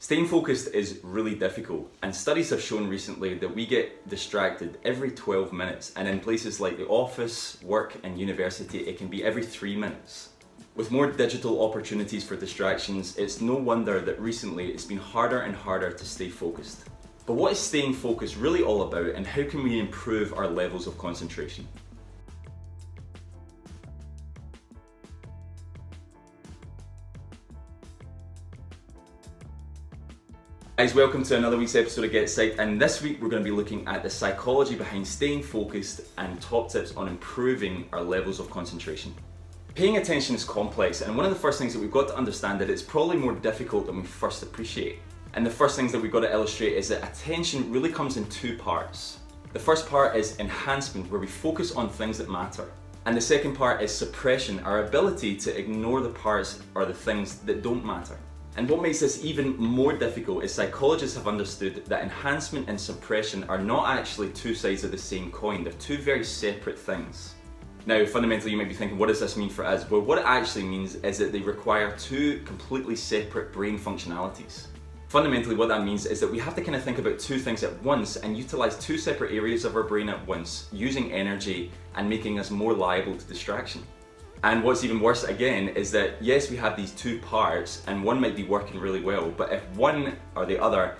Staying focused is really difficult, and studies have shown recently that we get distracted every 12 minutes, and in places like the office, work and university it can be every 3 minutes. With more digital opportunities for distractions, it's no wonder that recently it's been harder and harder to stay focused. But what is staying focused really all about, and how can we improve our levels of concentration? Guys, welcome to another week's episode of GetPsyched, and this week we're going to be looking at the psychology behind staying focused and top tips on improving our levels of concentration. Paying attention is complex, and one of the first things that we've got to understand that it's probably more difficult than we first appreciate. And the first things that we've got to illustrate is that attention really comes in two parts. The first part is enhancement, where we focus on things that matter. And the second part is suppression, our ability to ignore the parts or the things that don't matter. And what makes this even more difficult is psychologists have understood that enhancement and suppression are not actually two sides of the same coin. They're two very separate things. Now, fundamentally, you might be thinking, what does this mean for us? Well, what it actually means is that they require two completely separate brain functionalities. Fundamentally, what that means is that we have to kind of think about two things at once and utilize two separate areas of our brain at once, using energy and making us more liable to distraction. And what's even worse again is that yes, we have these two parts and one might be working really well, but if one or the other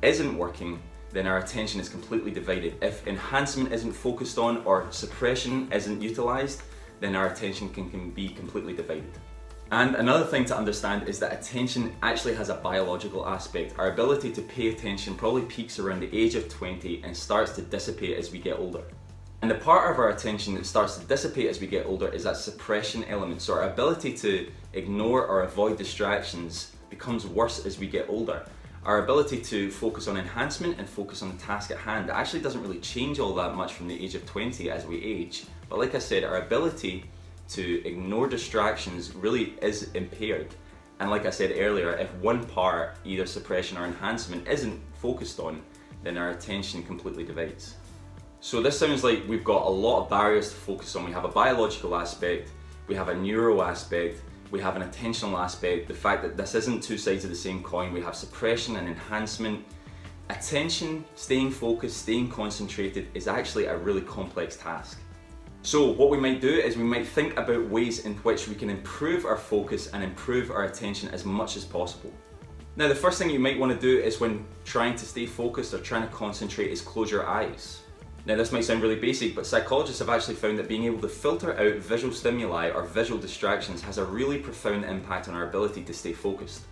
isn't working, then our attention is completely divided. If enhancement isn't focused on or suppression isn't utilized, then our attention can be completely divided. And another thing to understand is that attention actually has a biological aspect. Our ability to pay attention probably peaks around the age of 20 and starts to dissipate as we get older. And the part of our attention that starts to dissipate as we get older is that suppression element. So our ability to ignore or avoid distractions becomes worse as we get older. Our ability to focus on enhancement and focus on the task at hand actually doesn't really change all that much from the age of 20 as we age. But like I said, our ability to ignore distractions really is impaired. And like I said earlier, if one part, either suppression or enhancement, isn't focused on, then our attention completely divides. So this sounds like we've got a lot of barriers to focus on. We have a biological aspect, we have a neuro aspect, we have an attentional aspect, the fact that this isn't two sides of the same coin, we have suppression and enhancement. Attention, staying focused, staying concentrated is actually a really complex task. So what we might do is we might think about ways in which we can improve our focus and improve our attention as much as possible. Now, the first thing you might want to do is when trying to stay focused or trying to concentrate is close your eyes. Now this might sound really basic, but psychologists have actually found that being able to filter out visual stimuli or visual distractions has a really profound impact on our ability to stay focused.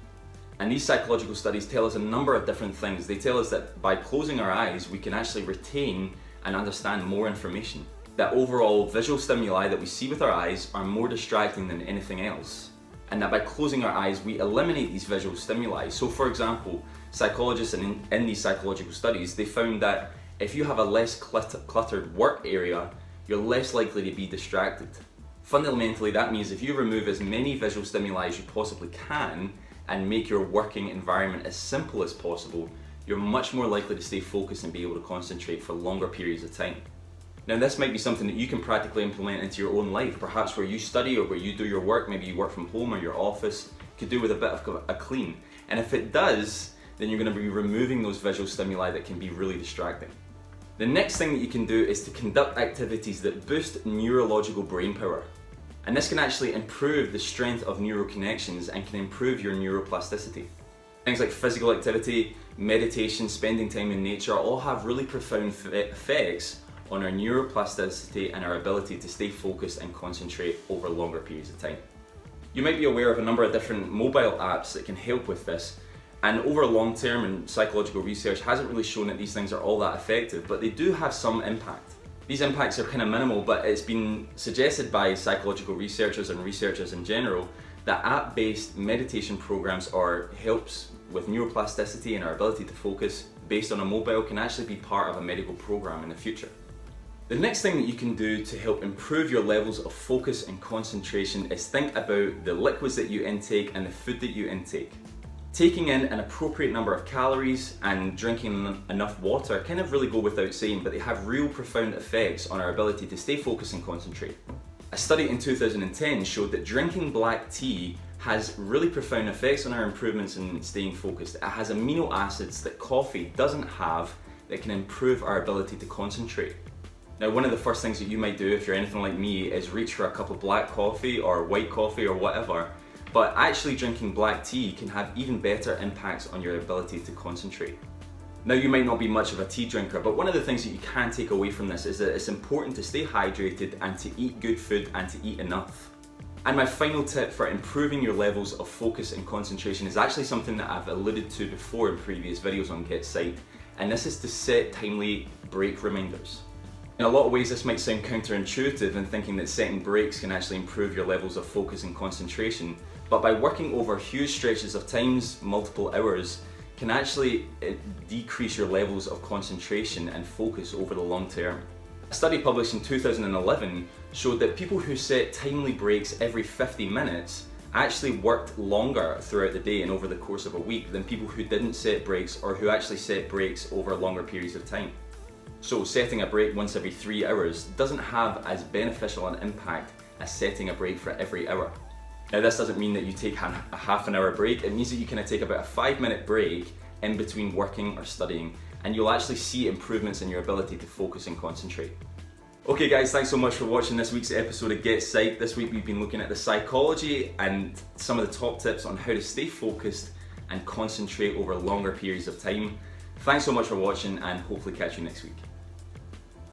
And these psychological studies tell us a number of different things. They tell us that by closing our eyes, we can actually retain and understand more information. That overall visual stimuli that we see with our eyes are more distracting than anything else. And that by closing our eyes, we eliminate these visual stimuli. So for example, psychologists in these psychological studies, they found that if you have a less cluttered work area, you're less likely to be distracted. Fundamentally, that means if you remove as many visual stimuli as you possibly can and make your working environment as simple as possible, you're much more likely to stay focused and be able to concentrate for longer periods of time. Now this might be something that you can practically implement into your own life, perhaps where you study or where you do your work, maybe you work from home or your office, could do with a bit of a clean. And if it does, then you're going to be removing those visual stimuli that can be really distracting. The next thing that you can do is to conduct activities that boost neurological brain power. And this can actually improve the strength of neural connections and can improve your neuroplasticity. Things like physical activity, meditation, spending time in nature all have really profound effects on our neuroplasticity and our ability to stay focused and concentrate over longer periods of time. You might be aware of a number of different mobile apps that can help with this. And over long term, and psychological research hasn't really shown that these things are all that effective, but they do have some impact. These impacts are kind of minimal, but it's been suggested by psychological researchers and researchers in general that app-based meditation programs or helps with neuroplasticity and our ability to focus based on a mobile can actually be part of a medical program in the future. The next thing that you can do to help improve your levels of focus and concentration is think about the liquids that you intake and the food that you intake. Taking in an appropriate number of calories and drinking enough water kind of really go without saying, but they have real profound effects on our ability to stay focused and concentrate. A study in 2010 showed that drinking black tea has really profound effects on our improvements in staying focused. It has amino acids that coffee doesn't have that can improve our ability to concentrate. Now, one of the first things that you might do if you're anything like me is reach for a cup of black coffee or white coffee or whatever, but actually drinking black tea can have even better impacts on your ability to concentrate. Now, you might not be much of a tea drinker, but one of the things that you can take away from this is that it's important to stay hydrated and to eat good food and to eat enough. And my final tip for improving your levels of focus and concentration is actually something that I've alluded to before in previous videos on GetPsyched, and this is to set timely break reminders. In a lot of ways, this might sound counterintuitive in thinking that setting breaks can actually improve your levels of focus and concentration, but by working over huge stretches of times, multiple hours, can actually decrease your levels of concentration and focus over the long term. A study published in 2011 showed that people who set timely breaks every 50 minutes actually worked longer throughout the day and over the course of a week than people who didn't set breaks or who actually set breaks over longer periods of time. So setting a break once every 3 hours doesn't have as beneficial an impact as setting a break for every hour. Now, this doesn't mean that you take a half an hour break. It means that you kind of take about a 5-minute break in between working or studying, and you'll actually see improvements in your ability to focus and concentrate. Okay guys, thanks so much for watching this week's episode of Get Psyched. This week we've been looking at the psychology and some of the top tips on how to stay focused and concentrate over longer periods of time. Thanks so much for watching, and hopefully catch you next week.